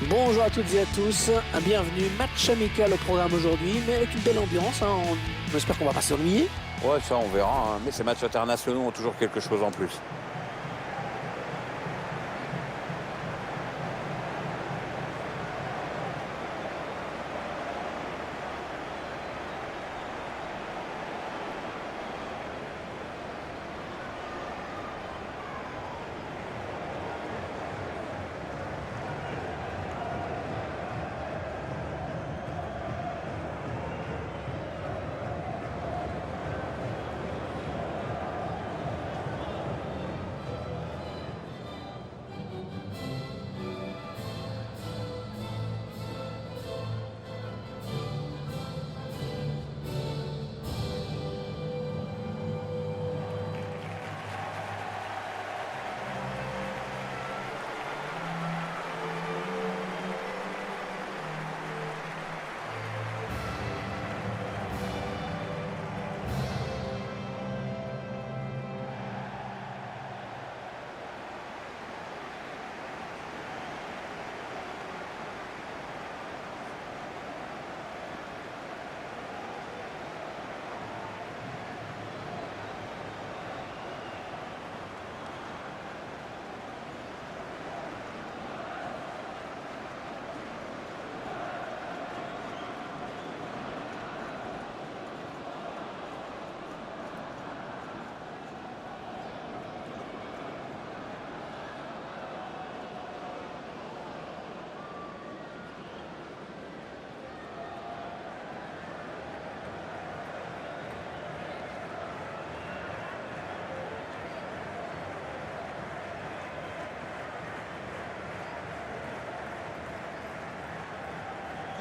Bonjour à toutes et à tous, bienvenue, match amical au programme aujourd'hui, mais avec une belle ambiance, on espère qu'on va pas s'ennuyer. Ouais, ça on verra, hein. Mais ces matchs internationaux ont toujours quelque chose en plus.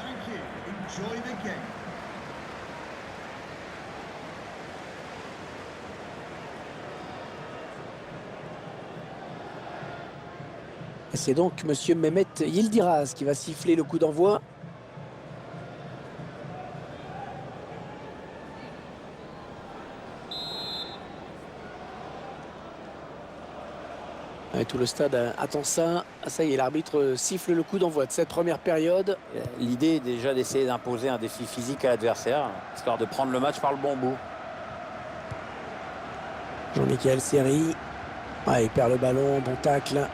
Thank you. Enjoy the game. C'est donc monsieur Mehmet Yildiraz qui va siffler le coup d'envoi. Et tout le stade attend ça. Ah, ça y est, l'arbitre siffle le coup d'envoi de cette première période. L'idée est déjà d'essayer d'imposer un défi physique à l'adversaire, histoire de prendre le match par le bon bout. Jean-Michel Seri. Ah, il perd le ballon, bon tacle.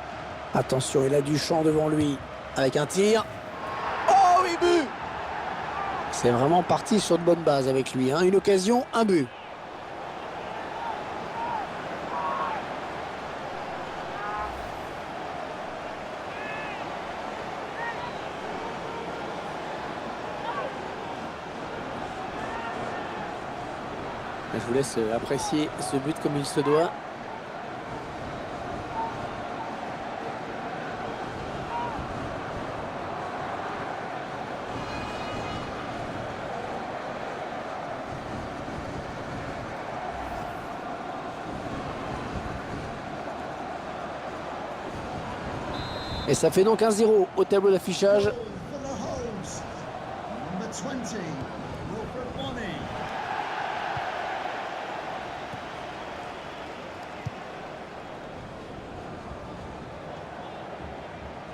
Attention, il a du champ devant lui. Avec un tir. Oh oui, but! C'est vraiment parti sur de bonnes bases avec lui. Une occasion, un but. Je vous laisse apprécier ce but comme il se doit. Et ça fait donc 1-0 au tableau d'affichage. Goal for the host. Number 20, Wilfred Bonney.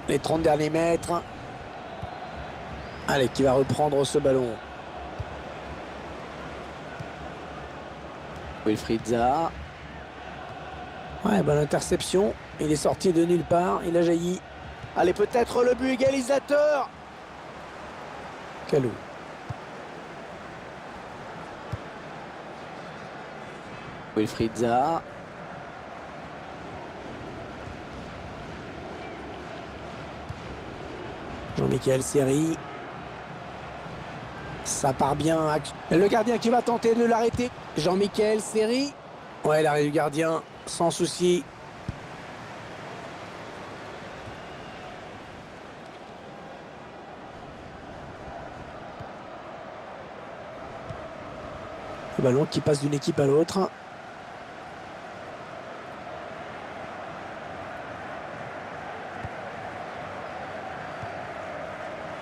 Les 30 derniers mètres. Allez, qui va reprendre ce ballon? Wilfried Zaha. Ouais, bonne interception. Il est sorti de nulle part. Il a jailli. Allez, peut-être le but égalisateur. Kalou. Wilfried Zaha. Jean-Michel Seri. Ça part bien. Le gardien qui va tenter de l'arrêter. Jean-Michel Seri. Ouais, l'arrêt du gardien, sans souci. Le ballon qui passe d'une équipe à l'autre.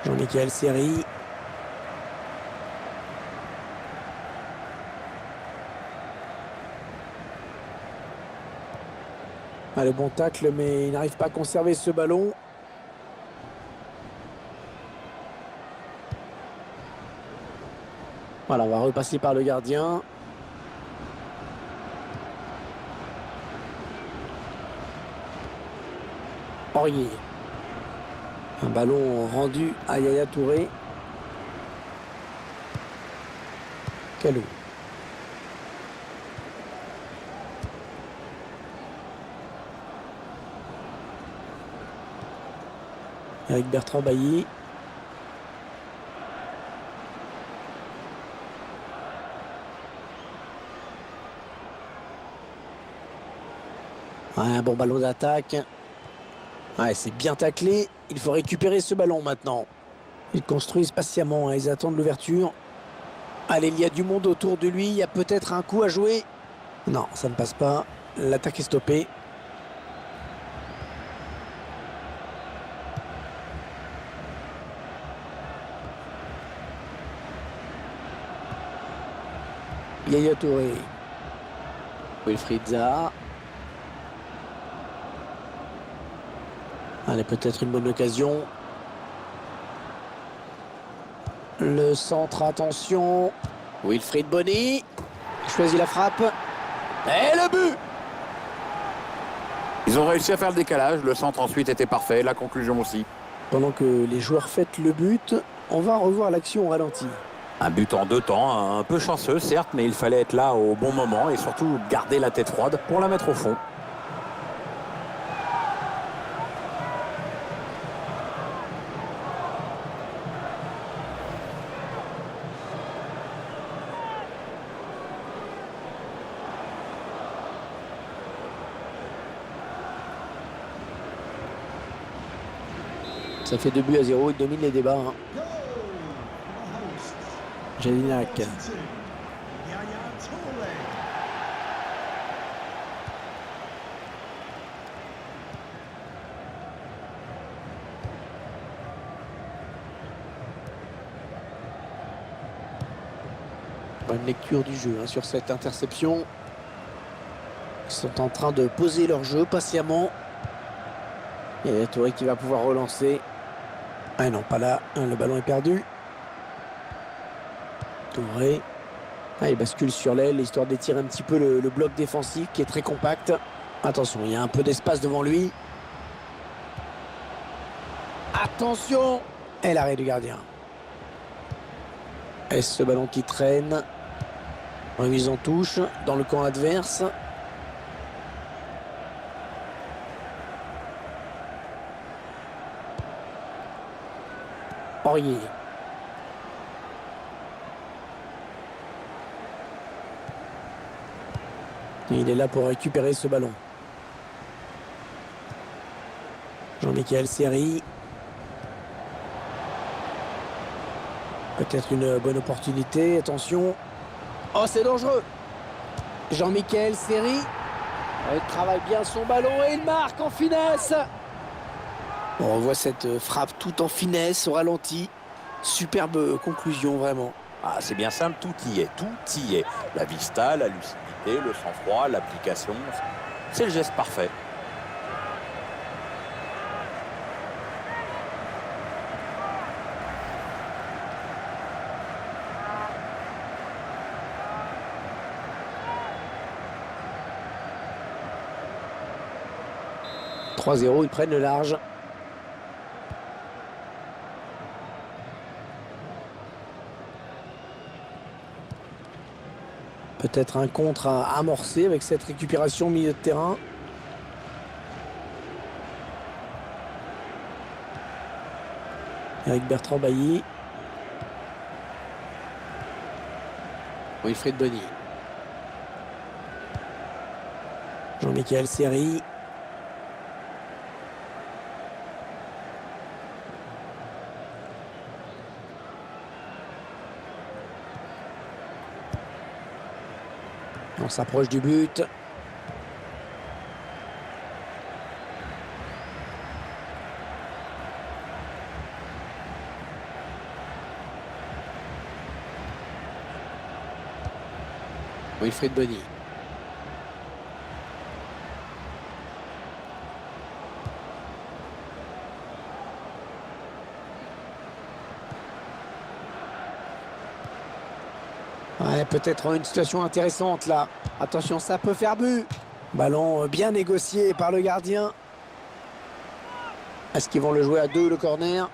Jean-Michel Seri. Ah, le bon tacle, mais il n'arrive pas à conserver ce ballon. Voilà, on va repasser par le gardien. Aurier. Un ballon rendu à Yaya Touré. Kalou. Avec Bertrand Bailly. Ouais, un bon ballon d'attaque. Ouais, c'est bien taclé. Il faut récupérer ce ballon maintenant. Ils construisent patiemment, hein. Ils attendent l'ouverture. Allez, il y a du monde autour de lui. Il y a peut-être un coup à jouer. Non, ça ne passe pas. L'attaque est stoppée. Yaya Touré. Wilfried Zaha. Allez, peut-être une bonne occasion. Le centre, attention. Wilfried Bony. Il choisit la frappe. Et le but! Ils ont réussi à faire le décalage. Le centre ensuite était parfait. La conclusion aussi. Pendant que les joueurs fêtent le but, on va revoir l'action au ralenti. Un but en 2 temps. Un peu chanceux, certes, mais il fallait être là au bon moment et surtout garder la tête froide pour la mettre au fond. Ça fait 2-0, il domine les débats. Hein. Goal for the hosts. Jelinak. 42. Yaya Toure. Bonne lecture du jeu hein, sur cette interception. Ils sont en train de poser leur jeu patiemment. Et Touré qui va pouvoir relancer. Ah non, pas là. Le ballon est perdu. Touré. Ah, il bascule sur l'aile, histoire d'étirer un petit peu le bloc défensif qui est très compact. Attention, il y a un peu d'espace devant lui. Attention! Et l'arrêt du gardien. Et ce ballon qui traîne. Remise en touche dans le camp adverse. Aurier. Il est là pour récupérer ce ballon. Jean-Michel Seri. Peut-être une bonne opportunité. Attention. Oh, c'est dangereux. Jean-Michel Seri. Il travaille bien son ballon et il marque en finesse. On revoit cette frappe tout en finesse au ralenti. Superbe conclusion, vraiment. Ah, c'est bien simple, tout y est. Tout y est. La vista, la lucidité, le sang-froid, l'application. C'est le geste parfait. « 3-0, ils prennent le large. Peut-être un contre à amorcer avec cette récupération au milieu de terrain. Avec Bertrand Bailly. Wilfried Bony. Jean-Michel Seri. On s'approche du but. Wilfried Bony. Ouais, peut-être une situation intéressante là. Attention, ça peut faire but. Ballon bien négocié par le gardien. Est-ce qu'ils vont le jouer à deux, le corner?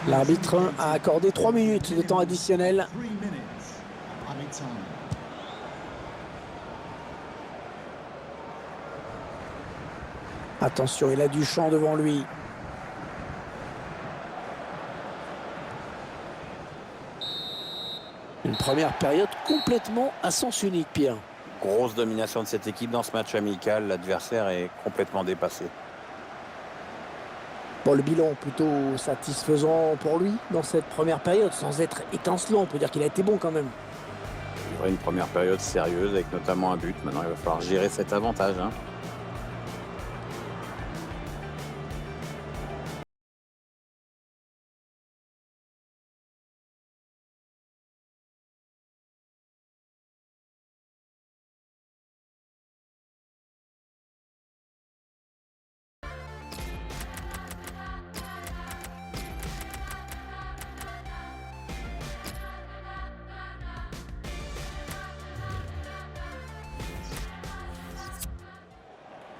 L'arbitre a accordé 3 minutes de temps additionnel. 3 minutes of added time. Attention, il a du champ devant lui. Une première période complètement à sens unique, Pierre. Grosse domination de cette équipe dans ce match amical. L'adversaire est complètement dépassé. Bon, le bilan plutôt satisfaisant pour lui dans cette première période, sans être étincelant. On peut dire qu'il a été bon quand même. Il y aura une première période sérieuse avec notamment un but. Maintenant, il va falloir gérer cet avantage, hein.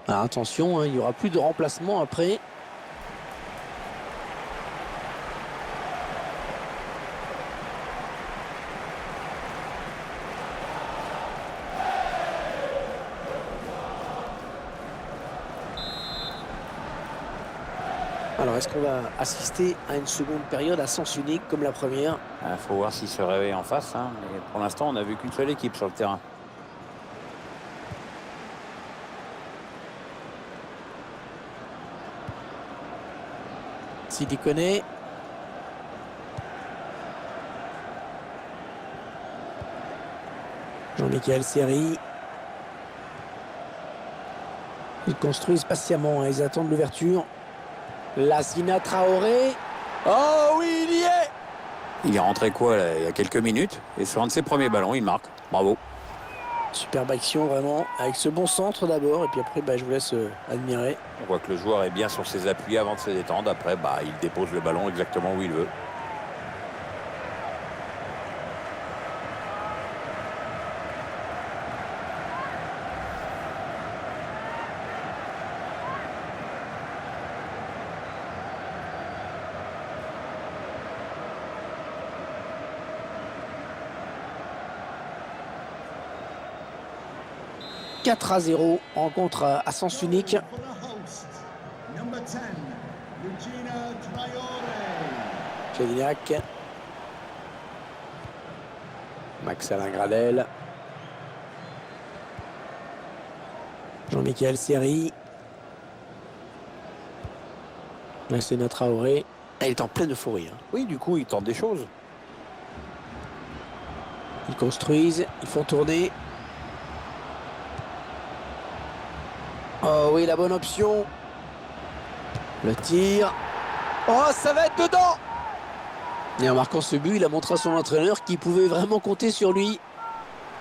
Alors, attention, hein, il n'y aura plus de remplacement après. Alors, est-ce qu'on va assister à une seconde période à sens unique comme la première? Il faut voir s'il se réveille en face, hein. Et pour l'instant, on n'a vu qu'une seule équipe sur le terrain. S'il y connaît. Jean-Michel Seri. Ils construisent patiemment, hein, ils attendent l'ouverture. Lassina Traoré. Oh oui, il y est! Il est rentré quoi là, il y a quelques minutes. Et sur un de ses premiers ballons, il marque. Bravo. Superbe action vraiment, avec ce bon centre d'abord, et puis après je vous laisse admirer. On voit que le joueur est bien sur ses appuis avant de se détendre. Après, il dépose le ballon exactement où il veut. « 4-0, rencontre à sens unique. For the host, number 10, Regina Traoré. Chédinac. Max-Alain Gradel. Jean-Michel Seri. Lassina Traoré. Elle est en pleine euphorie. Hein. Oui, du coup, il tente des choses. Ils construisent, ils font tourner. Oh oui, la bonne option. Le tir. Oh, ça va être dedans. Et en marquant ce but, il a montré à son entraîneur qu'il pouvait vraiment compter sur lui.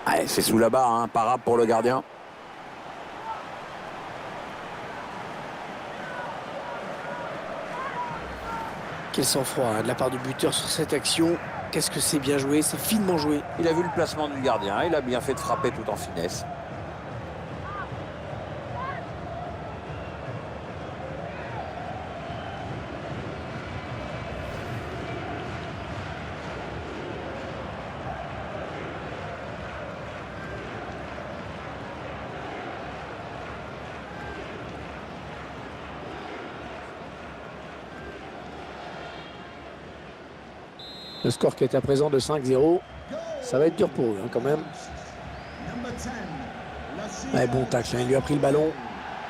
Ouais, c'est sous la barre, hein, parable pour le gardien. Quel sang-froid hein, de la part du buteur sur cette action. Qu'est-ce que c'est bien joué, c'est finement joué. Il a vu le placement du gardien. Il a bien fait de frapper tout en finesse. Le score qui est à présent de 5-0. Ça va être dur pour eux hein, quand même. Number 10, Lassina Ouais, bon tacle, hein, il lui a pris le ballon.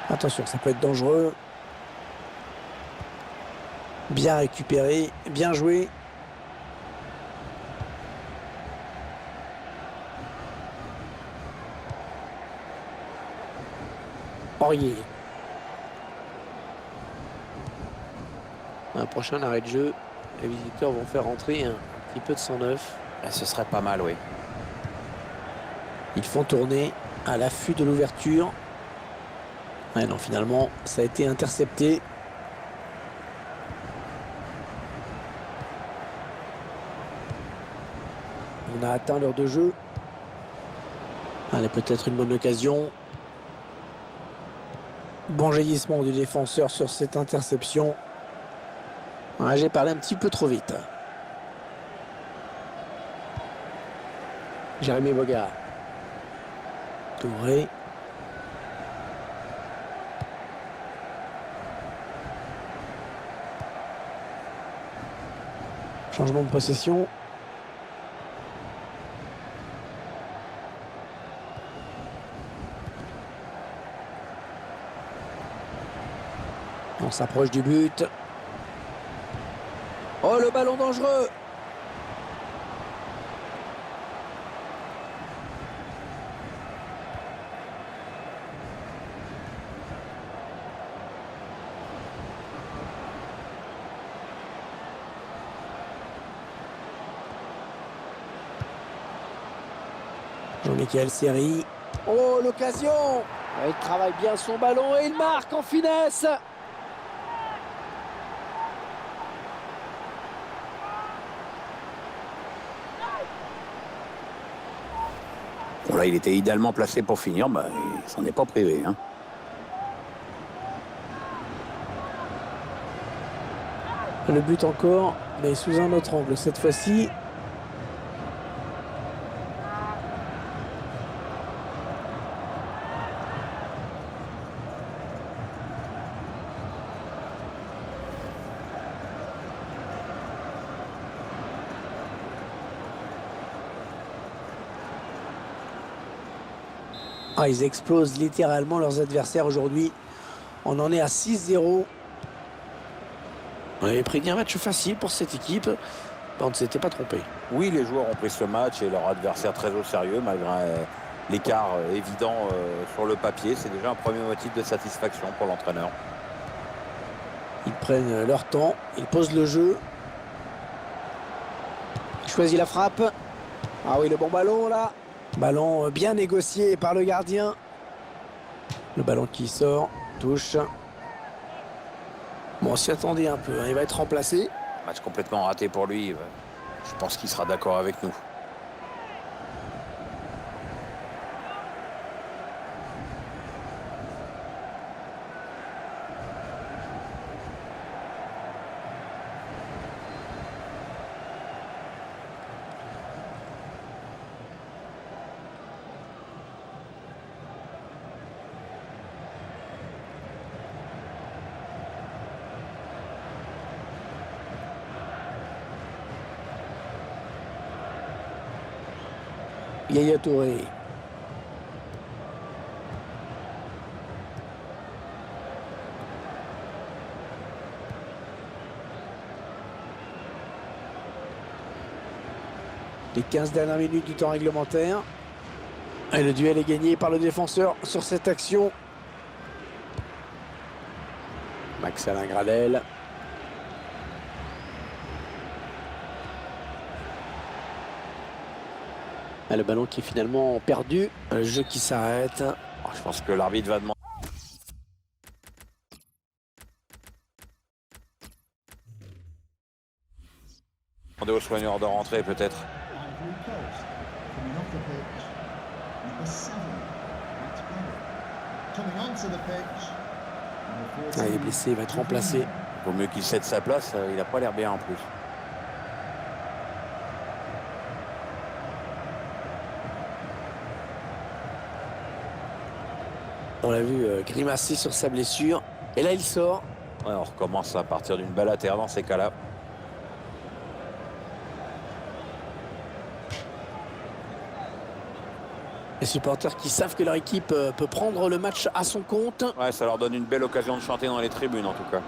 Attention, ça peut être dangereux. Bien récupéré, bien joué. Aurier. Un prochain arrêt de jeu. Les visiteurs vont faire rentrer un petit peu de sang neuf. Et ce serait pas mal, oui. Ils font tourner à l'affût de l'ouverture. Ouais, non, finalement, ça a été intercepté. On a atteint l'heure de jeu. Allez, peut-être une bonne occasion. Bon jaillissement du défenseur sur cette interception. Ouais, j'ai parlé un petit peu trop vite. Jérémy Boga. Touré. Changement de possession. On s'approche du but. Oh, le ballon dangereux! Jean-Michel Seri. Oh, l'occasion! Il travaille bien son ballon et il marque en finesse! Bon, là, il était idéalement placé pour finir. Bah, il s'en est pas privé, hein. Le but encore, mais sous un autre angle cette fois-ci. Ah, ils explosent littéralement leurs adversaires aujourd'hui. On en est à 6-0. On avait prédit un match facile pour cette équipe. On ne s'était pas trompé. Oui, les joueurs ont pris ce match et leur adversaire très au sérieux, malgré l'écart évident sur le papier. C'est déjà un premier motif de satisfaction pour l'entraîneur. Ils prennent leur temps, ils posent le jeu. Il choisit la frappe. Ah oui, le bon ballon là. Ballon bien négocié par le gardien. Le ballon qui sort, touche. Bon, on s'y attendait un peu, hein. Il va être remplacé. Match complètement raté pour lui. Je pense qu'il sera d'accord avec nous. Yaya Touré. Les 15 dernières minutes du temps réglementaire. Et le duel est gagné par le défenseur sur cette action. Max-Alain Gradel. Le ballon qui est finalement perdu. Le jeu qui s'arrête. Je pense que l'arbitre va demander aux soigneurs de rentrer peut-être. Ivory Coast coming off the pitch. Number 7, Matt Bennett. Coming onto the pitch. Number 14, Il est blessé, il va être remplacé. Vaut mieux qu'il cède sa place, il n'a pas l'air bien en plus. On l'a vu grimacer sur sa blessure. Et là, il sort. Ouais, on recommence à partir d'une balle à terre dans ces cas-là. Les supporters qui savent que leur équipe peut prendre le match à son compte. Ouais, ça leur donne une belle occasion de chanter dans les tribunes en tout cas.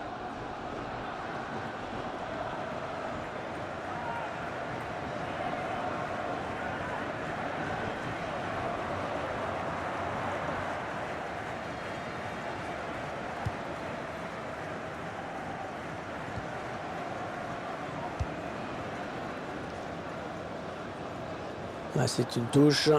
Là, c'est une touche.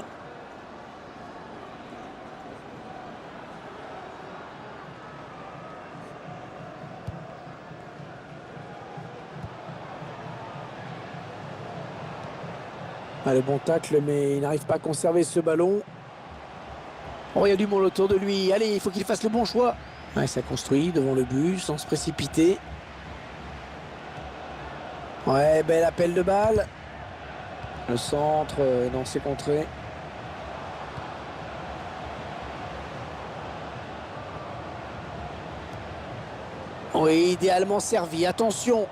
Ah, le bon tacle, mais il n'arrive pas à conserver ce ballon. Oh, il y a du monde autour de lui. Allez, il faut qu'il fasse le bon choix. Ouais, ça construit devant le but sans se précipiter. Ouais, bel appel de balle. Le centre dans ses contrées. Oui, idéalement servi. Attention.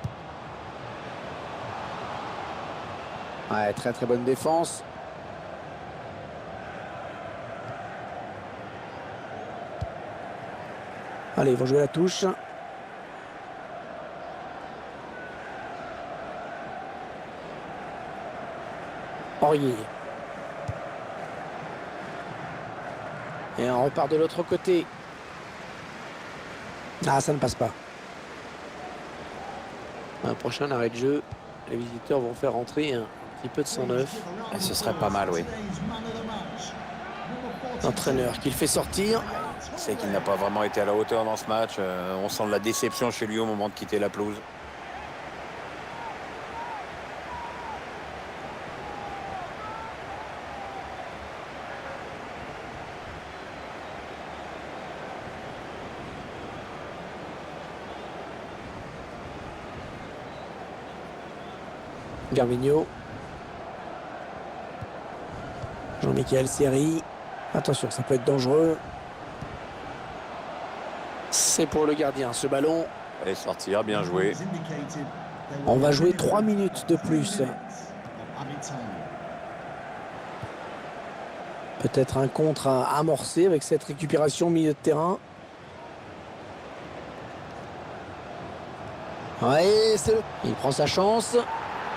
Ouais, très très bonne défense. Allez, ils vont jouer la touche. Aurier. Et on repart de l'autre côté. Ah, ça ne passe pas. Un prochain arrêt de jeu. Les visiteurs vont faire rentrer un petit peu de sang neuf. Et ce serait pas mal, oui. L'entraîneur qui le fait sortir. C'est qu'il n'a pas vraiment été à la hauteur dans ce match. On sent de la déception chez lui au moment de quitter la pelouse. Gervinho. Jean-Michel Seri. Attention, ça peut être dangereux. C'est pour le gardien, ce ballon. Allez, sortir, bien joué. On va jouer 3 minutes de plus. Peut-être un contre à amorcer avec cette récupération au milieu de terrain. Ouais, il prend sa chance.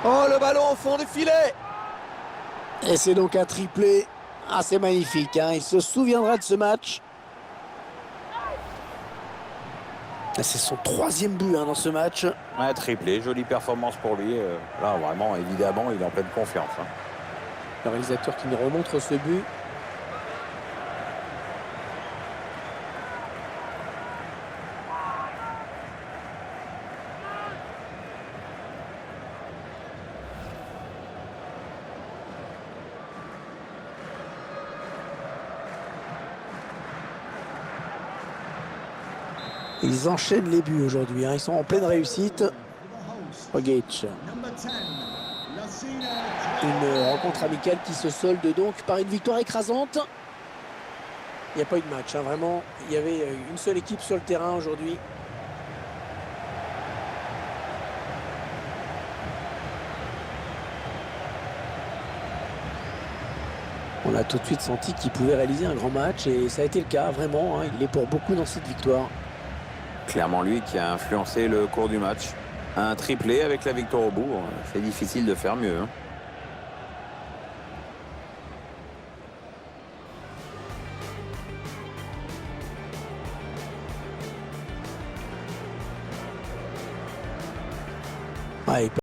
Oh, le ballon au fond du filet. Et c'est donc un triplé. Ah, c'est magnifique, hein. Il se souviendra de ce match. C'est son 3e but dans ce match. Ouais, triplé, jolie performance pour lui. Là, vraiment, évidemment, il est en pleine confiance. Le réalisateur qui nous remontre ce but. Ils enchaînent les buts aujourd'hui, hein. Ils sont en pleine réussite. Rogic. Une rencontre amicale qui se solde donc par une victoire écrasante. Il n'y a pas eu de match, hein. Vraiment. Il y avait une seule équipe sur le terrain aujourd'hui. On a tout de suite senti qu'il pouvait réaliser un grand match et ça a été le cas, vraiment, hein. Il est pour beaucoup dans cette victoire. Clairement lui qui a influencé le cours du match. Un triplé avec la victoire au bout. C'est difficile de faire mieux. Ouais,